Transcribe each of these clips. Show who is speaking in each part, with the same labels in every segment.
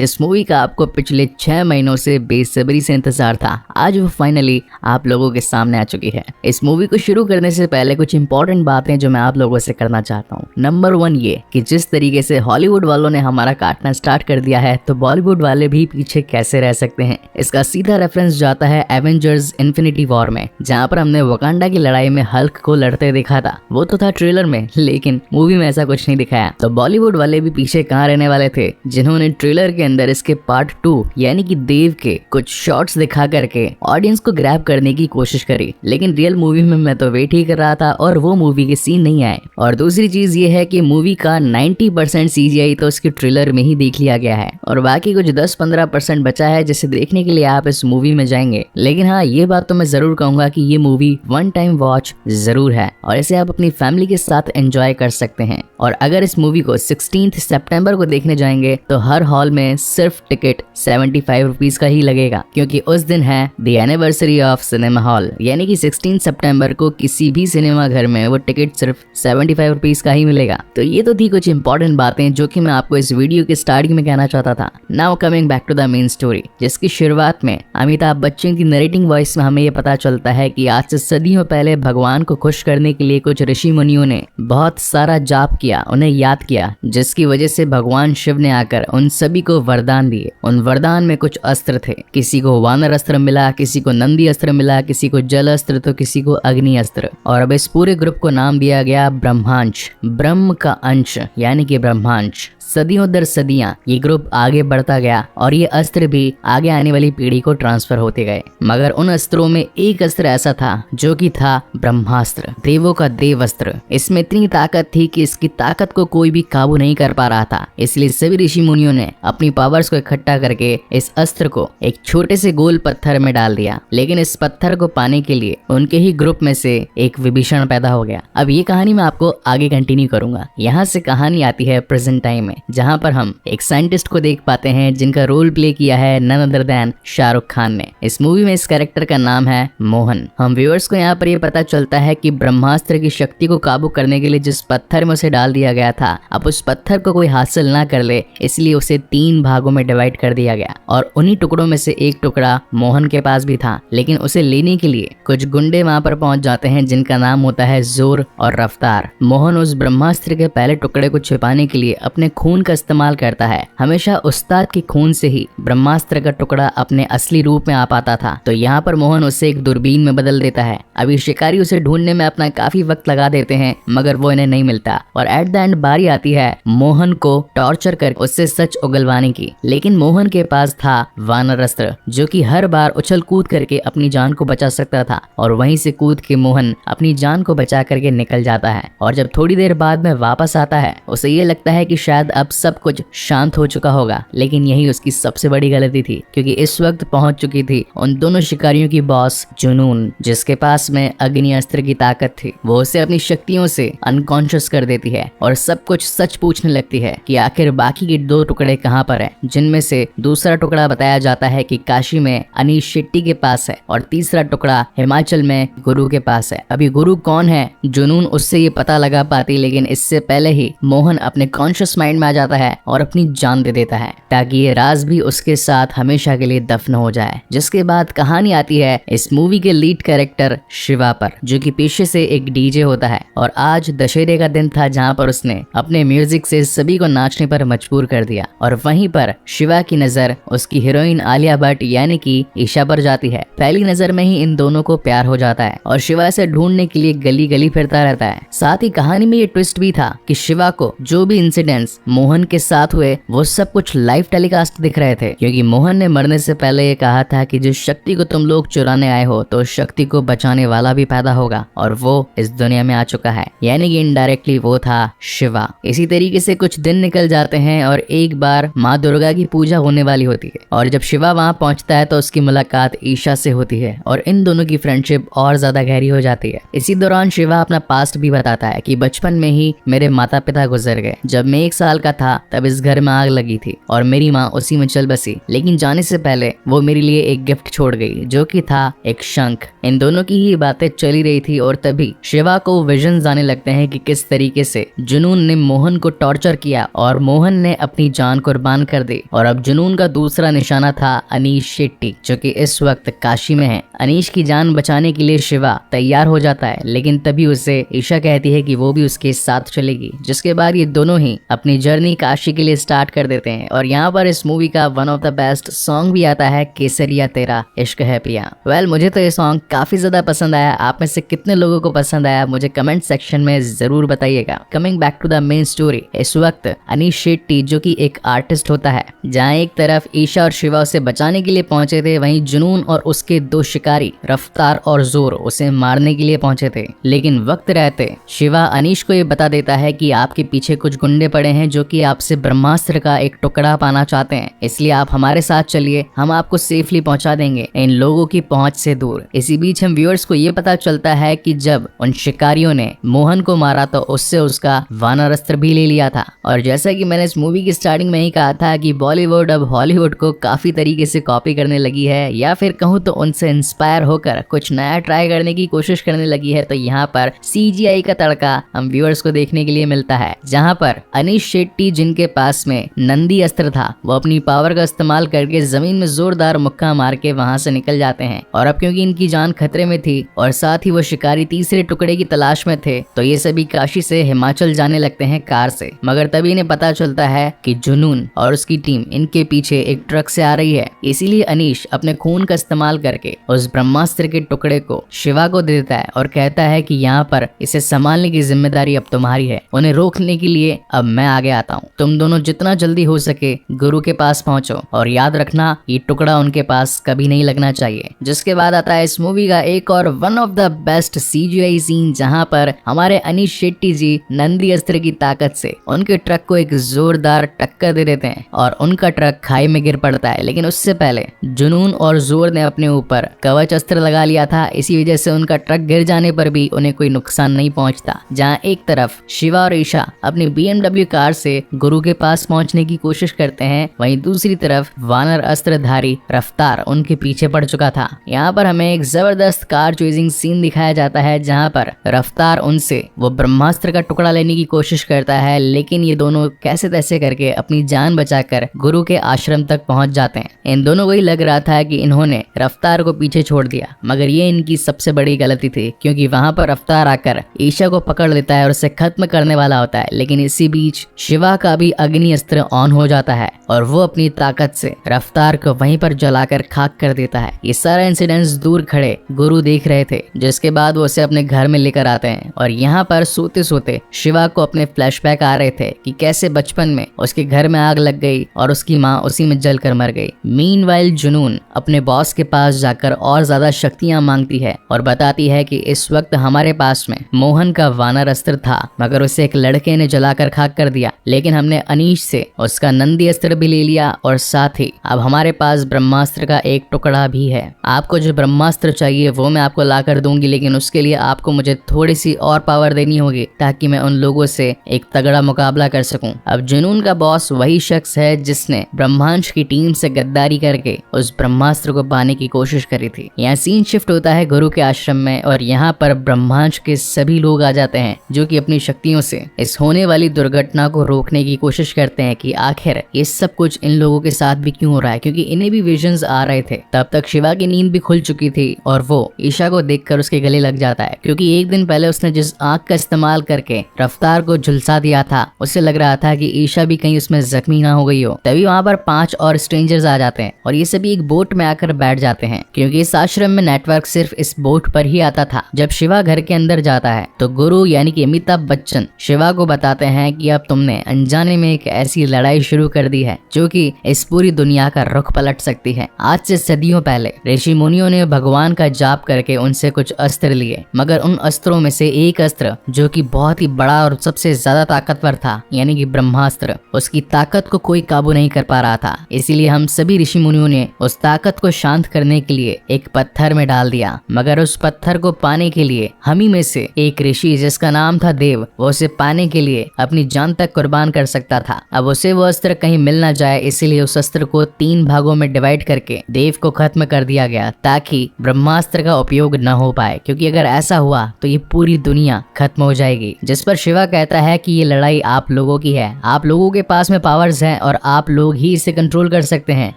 Speaker 1: जिस मूवी का आपको पिछले 6 महीनों से बेसब्री से इंतजार था, आज वो फाइनली आप लोगों के सामने आ चुकी है। इस मूवी को शुरू करने से पहले कुछ इंपॉर्टेंट बातें जो मैं आप लोगों से करना चाहता हूँ। नंबर 1 ये कि जिस तरीके से हॉलीवुड वालों ने हमारा काटना स्टार्ट कर दिया है, तो बॉलीवुड वाले भी पीछे कैसे रह सकते हैं। इसका सीधा रेफरेंस जाता है एवेंजर्स इन्फिनिटी वॉर में, जहाँ पर हमने वकांडा की लड़ाई में हल्क को लड़ते देखा था। वो तो था ट्रेलर में, लेकिन मूवी में ऐसा कुछ नहीं दिखाया। तो बॉलीवुड वाले भी पीछे कहाँ रहने वाले थे, जिन्होंने ट्रेलर के अंदर इसके पार्ट 2 यानी कि देव के कुछ शॉट्स दिखा करके ऑडियंस को ग्रैब करने की कोशिश करी। लेकिन रियल मूवी में मैं तो वेट ही कर रहा था और वो मूवी के सीन नहीं आए। और दूसरी चीज ये है कि मूवी का 90% CGI तो इसके ट्रेलर में ही देख लिया गया है और बाकी कुछ 10-15% बचा है जिसे देखने के लिए आप इस मूवी में जाएंगे। लेकिन हाँ, ये बात तो मैं जरूर कहूंगा कि ये मूवी वन टाइम वॉच जरूर है और इसे आप अपनी फैमिली के साथ एंजॉय कर सकते हैं। और अगर इस मूवी को 16 सितंबर को देखने जाएंगे तो हर हॉल में सिर्फ टिकट 75 रुपीज का ही लगेगा, क्योंकि उस दिन है the anniversary of cinema hall, यानी कि 16 सितंबर को किसी भी सिनेमा घर में वो टिकट सिर्फ 75 रुपीज का ही मिलेगा। तो ये तो थी कुछ इंपॉर्टेंट बातें जो कि मैं आपको इस वीडियो के स्टार्टिंग में कहना चाहता था। Now coming back to the main story, जिसकी शुरुआत में अमिताभ बच्चन की नरेटिंग वॉइस में हमें ये पता चलता है कि आज से सदियों पहले भगवान को खुश करने के लिए कुछ ऋषि मुनियों ने बहुत सारा जाप किया, उन्हें याद किया, जिसकी वजह से भगवान शिव ने आकर उन सभी को वरदान दिए। उन वरदान में कुछ अस्त्र थे, किसी को वानर अस्त्र मिला, किसी को नंदी अस्त्र मिला, किसी को जल अस्त्र तो किसी को अग्नि अस्त्र। और अब इस पूरे ग्रुप को नाम दिया गया ब्रह्मांश, ब्रह्म का अंश यानी कि ब्रह्मांश। सदियों दर सदियां ये ग्रुप आगे बढ़ता गया और ये अस्त्र भी आगे आने वाली पीढ़ी को ट्रांसफर होते गए। मगर उन अस्त्रों में एक अस्त्र ऐसा था जो कि था ब्रह्मास्त्र, देवों का देवअस्त्र। इसमें इतनी ताकत थी कि इसकी ताकत को कोई भी काबू नहीं कर पा रहा था। इसलिए सभी ऋषि मुनियों ने अपनी पावर्स को इकट्ठा करके इस अस्त्र को एक छोटे से गोल पत्थर में डाल दिया। लेकिन इस पत्थर को पाने के लिए उनके ही ग्रुप में से एक विभीषण पैदा हो गया। अब ये कहानी मैं आपको आगे कंटिन्यू करूंगा। यहाँ से कहानी आती है प्रेजेंट टाइम में, जहाँ पर हम एक साइंटिस्ट को देख पाते हैं जिनका रोल प्ले किया है none other than Shahrukh Khan ने। इस मूवी में इस कैरेक्टर का नाम है मोहन। हम व्यूअर्स को यहाँ पर ये पता चलता है कि ब्रह्मास्त्र की शक्ति को काबू करने के लिए जिस पत्थर में उसे डाल दिया गया था, अब उस पत्थर को कोई हासिल ना कर ले, इसलिए उसे 3 भागों में डिवाइड कर दिया गया। और उन्हीं टुकड़ों में से एक टुकड़ा मोहन के पास भी था, लेकिन उसे लेने के लिए कुछ गुंडे वहां पर पहुंच जाते हैं जिनका नाम होता है जोर और रफ्तार। मोहन उस ब्रह्मास्त्र के पहले टुकड़े को छिपाने के लिए अपने खून का इस्तेमाल करता है। हमेशा उस्ताद के खून से ही ब्रह्मास्त्र का टुकड़ा अपने असली रूप में आ पाता था। तो यहाँ पर मोहन उसे एक दूरबीन में बदल देता है। अभी शिकारी उसे ढूंढने में अपना काफी वक्त लगा देते हैं, मगर वो इन्हें नहीं मिलता। और एट द एंड बारी आती है मोहन को टॉर्चर कर उससे सच उगलवाने की। लेकिन मोहन के पास था वानर अस्त्र, जो कि हर बार उछल कूद करके अपनी जान को बचा सकता था। और वहीं से कूद के मोहन अपनी जान को बचा करके निकल जाता है। और जब थोड़ी देर बाद में वापस आता है, उसे ये लगता है कि शायद अब सब कुछ शांत हो चुका होगा। लेकिन यही उसकी सबसे बड़ी गलती थी, क्योंकि इस वक्त पहुंच चुकी थी उन दोनों शिकारियों की बॉस जुनून, जिसके पास में अग्नि अस्त्र की ताकत थी। वो उसे अपनी शक्तियों से अनकॉन्शियस कर देती है और सब कुछ सच पूछने लगती है कि आखिर बाकी के 2 टुकड़े कहाँ पर हैं, जिनमें से दूसरा टुकड़ा बताया जाता है कि काशी में अनीश शेट्टी के पास है और तीसरा टुकड़ा हिमाचल में गुरु के पास है। अभी गुरु कौन है, जुनून उससे ये पता लगा पाती, लेकिन इससे पहले ही मोहन अपने कॉन्शियस माइंड में आ जाता है और अपनी जान दे देता है, ताकि ये राज भी उसके साथ हमेशा के लिए दफन हो जाए। जिसके बाद कहानी आती है इस मूवी के लीड कैरेक्टर शिवा पर, जो कि पेशे से एक डीजे होता है। और आज दशहरे का दिन था, जहाँ पर उसने अपने म्यूजिक से सभी को नाचने पर मजबूर कर दिया। और वहीं पर शिवा की नजर उसकी हीरोइन आलिया भट्ट यानी कि ईशा पर जाती है। पहली नजर में ही इन दोनों को प्यार हो जाता है और शिवा से ढूंढने के लिए गली गली फिरता रहता है। साथ ही कहानी में ये ट्विस्ट भी था कि शिवा को जो भी इंसिडेंट्स मोहन के साथ हुए वो सब कुछ लाइव टेलीकास्ट दिख रहे थे, क्योंकि मोहन ने मरने से पहले ये कहा था कि जिस शक्ति को तुम लोग चुराने आए हो, तो शक्ति को बचाने वाला भी पैदा होगा। और वो इस दुनिया में आ चुका है, यानी कि इनडायरेक्टली वो था शिवा। इसी तरीके से कुछ दिन निकल जाते हैं और एक बार माँ दुर्गा की पूजा होने वाली होती है। और जब शिवा वहाँ पहुँचता है तो उसकी मुलाकात ईशा से होती है और इन दोनों की फ्रेंडशिप और ज्यादा गहरी हो जाती है। इसी दौरान शिवा अपना पास्ट भी बताता है कि बचपन में ही मेरे माता पिता गुजर गए। जब मैं 1 साल का था तब इस घर में आग लगी थी और मेरी माँ उसी में चल बसी। लेकिन जाने से पहले वो मेरे लिए एक गिफ्ट छोड़ गई, जो कि था एक शंख। इन दोनों की ही बातें चली रही थी और तभी शिवा को विजन्स आने लगते हैं कि किस तरीके से जुनून ने मोहन को टॉर्चर किया और मोहन ने अपनी जान कुर्बान कर दी। और अब जुनून का दूसरा निशाना था अनीश शेट्टी, जो कि इस वक्त काशी में है। अनीश की जान बचाने के लिए शिवा तैयार हो जाता है, लेकिन तभी उसे ईशा कहती है कि वो भी उसके साथ चलेगी, जिसके बाद ये दोनों ही अपनी जर्नी काशी के लिए स्टार्ट कर देते हैं। और यहाँ पर इस मूवी का one of the best song भी आता है, केसरिया तेरा इश्क है पिया। वेल, मुझे तो ये सॉन्ग काफी ज्यादा पसंद आया। आप में से कितने लोगों को पसंद आया मुझे कमेंट सेक्शन में जरूर बताइएगा। Coming back to the main story, इस वक्त अनीश शेट्टी जो कि एक आर्टिस्ट होता है, जहाँ एक तरफ ईशा और शिवा उसे बचाने के लिए पहुंचे थे, वहीं जुनून और उसके दो शिकारी रफ्तार और जोर उसे मारने के लिए पहुंचे थे। लेकिन वक्त रहते शिवा अनीश को ये बता देता है कि आपके पीछे कुछ गुंडे पड़े हैं जो कि आपसे ब्रह्मास्त्र का एक टुकड़ा पाना चाहते हैं, इसलिए आप हमारे साथ चलिए, हम आपको सेफली पहुंचा देंगे इन लोगों की पहुंच से दूर। इसी बीच हम व्यूअर्स को ये पता चलता है कि जब उन शिकारियों ने मोहन को मारा तो उससे उसका वानर अस्त्र भी ले लिया था। और जैसा कि मैंने इस मूवी की स्टार्टिंग में ही कहा था कि बॉलीवुड अब हॉलीवुड को काफी तरीके से कॉपी करने लगी है, या फिर कहूँ तो उनसे इंस्पायर होकर कुछ नया ट्राई करने की कोशिश करने लगी है। तो यहाँ पर CGI का तड़का हम व्यूअर्स को देखने के लिए मिलता है, जहाँ पर अनीश शेट्टी जिनके पास में नंदी अस्त्र था, वो अपनी पावर का इस्तेमाल करके जमीन में जोरदार मुक्का मार के वहां से निकल जाते हैं। और अब क्योंकि इनकी जान खतरे में थी और साथ ही वो शिकारी तीसरे टुकड़े की तलाश में थे, तो ये सभी काशी से हिमाचल जाने लगते हैं कार से। मगर तभी इन्हें पता चलता है कि जुनून और उसकी टीम इनके पीछे एक ट्रक से आ रही है। इसीलिए अनीश अपने खून का इस्तेमाल करके उस ब्रह्मास्त्र के टुकड़े को शिवा को दे देता है और कहता है कि यहाँ पर इसे संभालने की जिम्मेदारी अब तुम्हारी है, उन्हें रोकने के लिए अब मैं आगे आता हूँ। तुम दोनों जितना जल्दी हो सके गुरु के पास पहुंचो और याद रखना ये टुकड़ा उनके पास कभी नहीं लगना चाहिए। जिसके बाद आता है इस मूवी का एक और one of the best CGI scene, जहां पर हमारे अनीश शेट्टी जी नंदी अस्त्र की ताकत से उनके ट्रक को एक जोरदार टक्कर दे देते हैं और उनका ट्रक खाई में गिर पड़ता है। लेकिन उससे पहले जुनून और जोर ने अपने ऊपर कवच अस्त्र लगा लिया था, इसी वजह से उनका ट्रक गिर जाने पर भी उन्हें कोई नुकसान नहीं पहुंचता। जहां एक तरफ शिवा और ईशा अपनी BMW कार से गुरु के पास पहुंचने की कोशिश करते हैं, वहीं दूसरी तरफ वानर अस्त्रधारी रफ्तार उनके पीछे पड़ चुका था। यहाँ पर हमें एक जबरदस्त कार चेजिंग सीन दिखाया जाता है, जहाँ पर रफ्तार उनसे वो ब्रह्मास्त्र का टुकड़ा लेने की कोशिश करता है, लेकिन ये दोनों कैसे तैसे करके अपनी जान बचाकर गुरु के आश्रम तक पहुंच जाते हैं। इन दोनों को ही लग रहा था कि इन्होंने रफ्तार को पीछे छोड़ दिया, मगर ये इनकी सबसे बड़ी गलती थी, क्योंकि वहां पर रफ्तार आकर ईशा को पकड़ लेता है और उसे खत्म करने वाला होता है। लेकिन इसी बीच शिवा का भी अग्नि अस्त्र ऑन हो जाता है और वो अपनी ताकत से रफ्तार को वहीं पर जलाकर खाक कर देता है। ये सारा इंसिडेंट्स दूर खड़े गुरु देख रहे थे, जिसके बाद वो उसे अपने घर में लेकर आते हैं। और यहाँ पर सोते सोते शिवा को अपने फ्लैशबैक आ रहे थे कि कैसे बचपन में उसके घर में आग लग गई और उसकी माँ उसी में जलकर मर गई। मीनवाइल जुनून अपने बॉस के पास जाकर और ज्यादा शक्तियां मांगती है और बताती है कि इस वक्त हमारे पास में मोहन का वानर अस्त्र था, मगर उसे एक लड़के ने जलाकर खाक कर दिया। लेकिन हमने अनीश से उसका नंदी अस्त्र भी ले लिया और साथ ही अब हमारे पास ब्रह्मास्त्र का एक टुकड़ा भी है। आपको जो ब्रह्मास्त्र चाहिए वो मैं आपको ला कर दूंगी, लेकिन उसके लिए आपको मुझे थोड़ी सी और पावर देनी होगी ताकि मैं उन लोगों से एक तगड़ा मुकाबला कर सकूं। अब जुनून का बॉस वही शख्स है जिसने ब्रह्मांश की टीम से गद्दारी करके उस ब्रह्मास्त्र को पाने की कोशिश करी थी। यहाँ सीन शिफ्ट होता है गुरु के आश्रम में और यहाँ पर ब्रह्मांश के सभी लोग आ जाते हैं, जो कि अपनी शक्तियों से इस होने वाली दुर्घटना को रोकने की कोशिश करते हैं कि आखिर ये सब कुछ इन लोगों के साथ भी क्यों हो रहा है, क्योंकि इन्हें भी विजन्स आ रहे थे। तब तक शिवा की नींद भी खुल चुकी थी और वो ईशा को देखकर उसके गले लग जाता है, क्योंकि एक दिन पहले उसने जिस आग का इस्तेमाल करके रफ्तार को झुलसा दिया था, उससे लग रहा था कि ईशा भी कहीं उसमें जख्मी ना हो गई हो। तभी वहाँ पर 5 और स्ट्रेंजर्स आ जाते हैं और ये सभी एक बोट में आकर बैठ जाते हैं, क्योंकि इस आश्रम में नेटवर्क सिर्फ इस बोट पर ही आता था। जब शिवा घर के अंदर जाता है तो गुरु यानी कि अमिताभ बच्चन शिवा को बताते हैं कि अब तुमने अनजाने में एक ऐसी लड़ाई शुरू कर दी है जो कि इस पूरी दुनिया का रुख पलट सकती है। आज से सदियों पहले ऋषि मुनियों ने भगवान का जाप करके उनसे कुछ अस्त्र लिए, मगर उन अस्त्रों में से एक अस्त्र जो कि बहुत ही बड़ा और सबसे ज्यादा ताकतवर था, यानी कि ब्रह्मास्त्र, उसकी ताकत को कोई काबू नहीं कर पा रहा था। इसीलिए हम सभी ऋषि मुनियों ने उस ताकत को शांत करने के लिए एक पत्थर में डाल दिया, मगर उस पत्थर को पाने के लिए हम ही में से एक ऋषि जिसका नाम था देव, वो उसे पाने के लिए अपनी जान तक कुर्बान कर सकता था। अब उसे वो अस्त्र कहीं मिल ना जाए, इसीलिए उस अस्त्र को 3 भागों में डिवाइड करके देव को खत्म कर दिया गया ताकि ब्रह्मास्त्र का उपयोग न हो पाए, क्योंकि अगर ऐसा हुआ तो ये पूरी दुनिया खत्म हो जाएगी। जिस पर शिवा कहता है कि ये लड़ाई आप लोगों की है, आप लोगों के पास में पावर्स है है और आप लोग ही इसे कंट्रोल कर सकते हैं।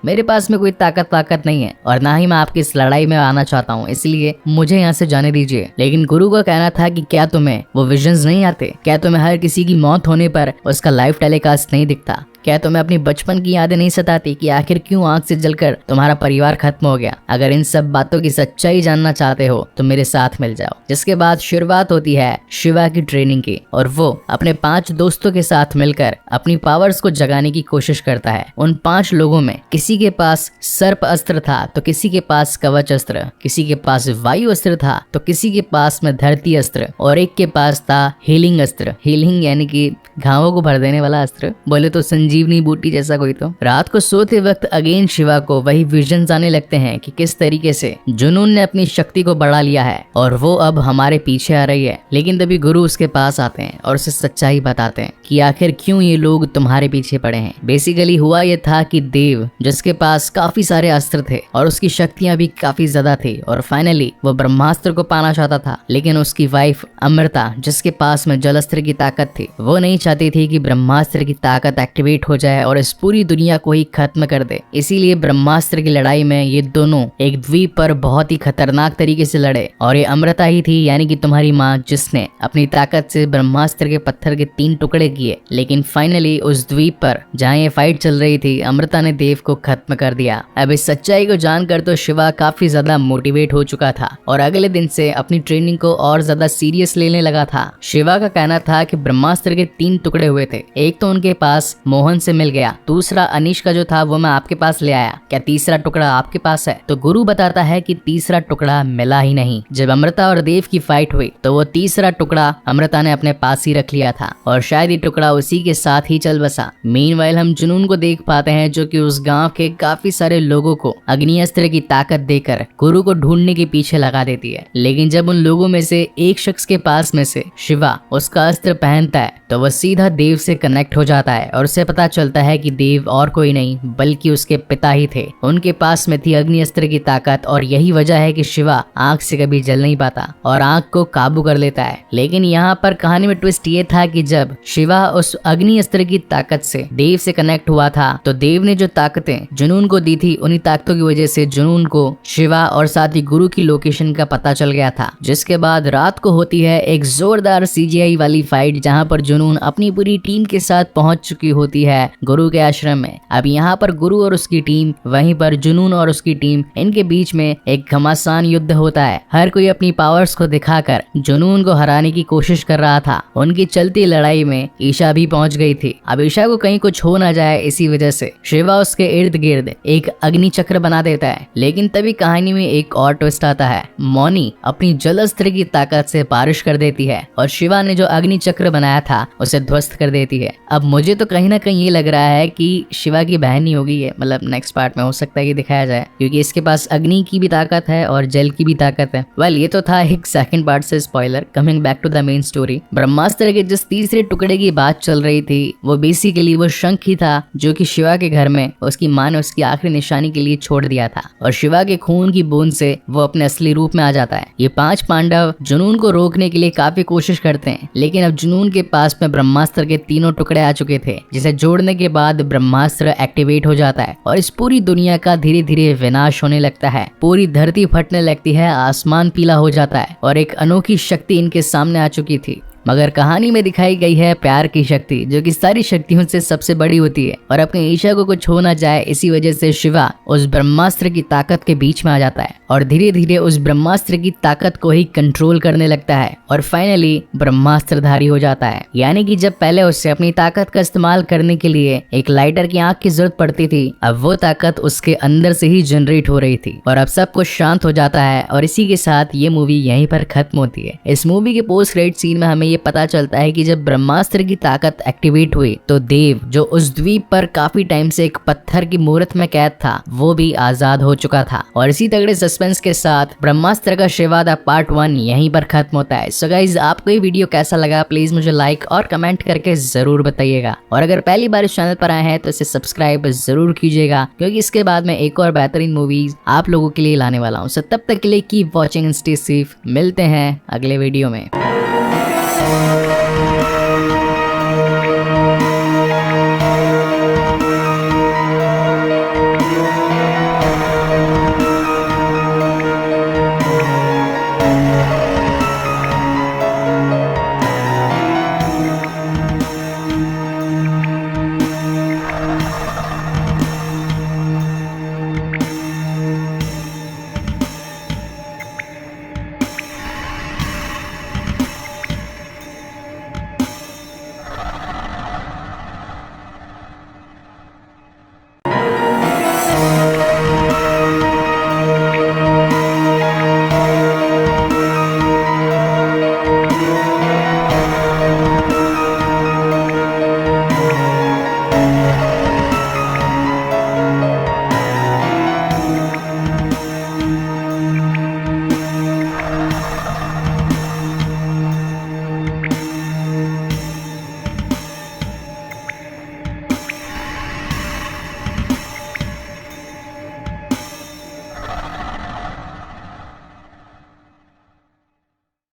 Speaker 1: मेरे पास में कोई ताकत नहीं है और ना ही मैं आपकी इस लड़ाई में आना चाहता हूँ, इसलिए मुझे यहाँ से जाने दीजिए। लेकिन गुरु का कहना था कि क्या तुम्हें वो विजन्स नहीं आते? क्या तुम्हें हर किसी की मौत होने पर उसका लाइव टेलीकास्ट नहीं दिखता? क्या तुम्हें अपनी बचपन की यादें नहीं सताती कि आखिर क्यों आंख से जलकर तुम्हारा परिवार खत्म हो गया? अगर इन सब बातों की सच्चाई जानना चाहते हो तो मेरे साथ मिल जाओ। जिसके बाद शुरुआत होती है शिवा की ट्रेनिंग की और वो अपने 5 दोस्तों के साथ मिलकर अपनी पावर्स को जगाने की कोशिश करता है। उन 5 लोगों में किसी के पास सर्प अस्त्र था तो किसी के पास कवच अस्त्र, किसी के पास वायु अस्त्र था तो किसी के पास में धरती अस्त्र और एक के पास था हीलिंग अस्त्र। हीलिंग यानी कि घावों को भर देने वाला अस्त्र, बोले तो संजीवनी बूटी जैसा कोई। तो रात को सोते वक्त अगेन शिवा को वही विजन्स आने लगते हैं कि किस तरीके से जुनून ने अपनी शक्ति को बढ़ा लिया है और वो अब हमारे पीछे आ रही है। लेकिन तभी गुरु उसके पास आते हैं और उसे सच्चाई बताते हैं कि आखिर क्यों ये लोग तुम्हारे पीछे पड़े हैं। बेसिकली हुआ ये था कि देव, जिसके पास काफी सारे अस्त्र थे और उसकी शक्तियां भी काफी ज्यादा थी, और फाइनली वो ब्रह्मास्त्र को पाना चाहता था, लेकिन उसकी वाइफ अमृता, जिसके पास में जलस्त्र की ताकत थी, वो नहीं चाहती थी कि ब्रह्मास्त्र की ताकत एक्टिवेट हो जाए और इस पूरी दुनिया को ही खत्म कर दे। इसीलिए ब्रह्मास्त्र की लड़ाई में ये दोनों एक द्वीप पर बहुत ही खतरनाक तरीके से लड़े, और ये अमृता ही थी, यानी कि तुम्हारी माँ, जिसने अपनी ताकत से ब्रह्मास्त्र के पत्थर के 3 टुकड़े किए। लेकिन फाइनली उस द्वीप पर जहाँ ये फाइट चल रही थी, अमृता ने देव को खत्म कर दिया। अब इस सच्चाई को जानकर तो शिवा काफी ज्यादा मोटिवेट हो चुका था और अगले दिन से अपनी ट्रेनिंग को और ज्यादा सीरियस लेने लगा था। शिवा का कहना था कि ब्रह्मास्त्र के 3 टुकड़े हुए थे। एक तो उनके पास मोहन से मिल गया, दूसरा अनीश का जो था वो मैं आपके पास ले आया, क्या तीसरा टुकड़ा आपके पास है? तो गुरु बताता है कि तीसरा टुकड़ा मिला ही नहीं। जब अमृता और देव की फाइट हुई तो वो तीसरा टुकड़ा अमृता ने अपने पास ही रख लिया था और शायद ये टुकड़ा उसी के साथ ही चल बसा। मीनवाइल हम जुनून को देख पाते हैं जो कि उस गांव के काफी सारे लोगों को अग्नि अस्त्र की ताकत देकर गुरु को ढूंढने के पीछे लगा देती है। लेकिन जब उन लोगों में से एक शख्स के पास में से शिवा उसका अस्त्र पहनता है तो वह सीधा देव से कनेक्ट हो जाता है और उसे पता चलता है कि देव और कोई नहीं बल्कि उसके पिता ही थे। उनके पास में थी अग्नि अस्त्र की ताकत और यही वजह है कि शिवा आंख से कभी जल नहीं पाता और आंख को काबू कर लेता है। लेकिन यहाँ पर कहानी में ट्विस्ट ये था कि जब शिवा उस अग्नि अस्त्र की ताकत से देव से कनेक्ट हुआ था तो देव ने जो ताकतें जुनून को दी थी, उन्हीं ताकतों की वजह से जुनून को शिवा और साथ ही गुरु की लोकेशन का पता चल गया था। जिसके बाद रात को होती है एक जोरदार CGI वाली फाइट, जहाँ पर जुनून अपनी पूरी टीम के साथ पहुंच चुकी होती है गुरु के आश्रम में। अब यहाँ पर गुरु और उसकी टीम, वहीं पर जुनून और उसकी टीम, इनके बीच में एक घमासान युद्ध होता है। हर कोई अपनी पावर्स को दिखाकर जुनून को हराने की कोशिश कर रहा था। उनकी चलती लड़ाई में ईशा भी पहुंच गई थी। अब ईशा को कहीं कुछ हो ना जाए, इसी वजह से शिवा उसके इर्द गिर्द एक अग्नि चक्र बना देता है। लेकिन तभी कहानी में एक और ट्विस्ट आता है। मौनी अपनी जलस्त्र की ताकत से बारिश कर देती है और शिवा ने जो अग्नि चक्र बनाया था उसे ध्वस्त कर देती है। अब मुझे तो कहीं ना कहीं ये लग रहा है कि शिवा की बहन ही होगी ये, मतलब नेक्स्ट पार्ट में हो सकता है कि दिखाया जाए, क्योंकि इसके पास अग्नि की भी ताकत है और जल की भी ताकत है। वेल, ये तो था एक सेकंड पार्ट से spoiler. Coming back to the main story, Brahmastra के जिस तीसरे टुकड़े की बात चल रही थी वो बेसिकली वो शंख ही था जो कि शिवा के घर में उसकी माँ ने उसकी आखिरी निशानी के लिए छोड़ दिया था, और शिवा के खून की बूंद से वो अपने असली रूप में आ जाता है। ये 5 पांडव जुनून को रोकने के लिए काफी कोशिश करते हैं, लेकिन अब जुनून के पास में ब्रह्मास्त्र के 3 टुकड़े आ चुके थे, जिसे जोड़ने के बाद ब्रह्मास्त्र एक्टिवेट हो जाता है और इस पूरी दुनिया का धीरे धीरे विनाश होने लगता है। पूरी धरती फटने लगती है, आसमान पीला हो जाता है और एक अनोखी शक्ति इनके सामने आ चुकी थी। मगर कहानी में दिखाई गई है प्यार की शक्ति, जो कि सारी शक्तियों से सबसे बड़ी होती है, और अपने ईशा को कुछ हो ना जाए इसी वजह से शिवा उस ब्रह्मास्त्र की ताकत के बीच में आ जाता है और धीरे धीरे उस ब्रह्मास्त्र की ताकत को ही कंट्रोल करने लगता है और फाइनली ब्रह्मास्त्रधारी हो जाता है। यानी कि जब पहले उससे अपनी ताकत का इस्तेमाल करने के लिए एक लाइटर की आंख की जरूरत पड़ती थी, अब वो ताकत उसके अंदर से ही जनरेट हो रही थी और अब सब कुछ शांत हो जाता है। और इसी के साथ ये मूवी यहीं पर खत्म होती है। इस मूवी के पोस्ट क्रेडिट सीन में हमें ये पता चलता है कि जब ब्रह्मास्त्र की ताकत एक्टिवेट हुई तो देव, जो उस द्वीप पर काफी टाइम से एक पत्थर की मूर्त में कैद था, वो भी आजाद हो चुका था। और इसी तगड़े सस्पेंस के साथ ब्रह्मास्त्र का शिवादा पार्ट 1 यहीं पर खत्म होता है। सो गाइज, आपको ये वीडियो कैसा लगा प्लीज मुझे लाइक और कमेंट करके जरूर बताइएगा, और अगर पहली बार इस चैनल पर आए हैं तो इसे सब्सक्राइब जरूर कीजिएगा, क्योंकि इसके बाद में एक और बेहतरीन मूवीज आप लोगों के लिए लाने वाला हूँ। सो तब तक के लिए keep watching and stay safe. मिलते हैं अगले वीडियो में।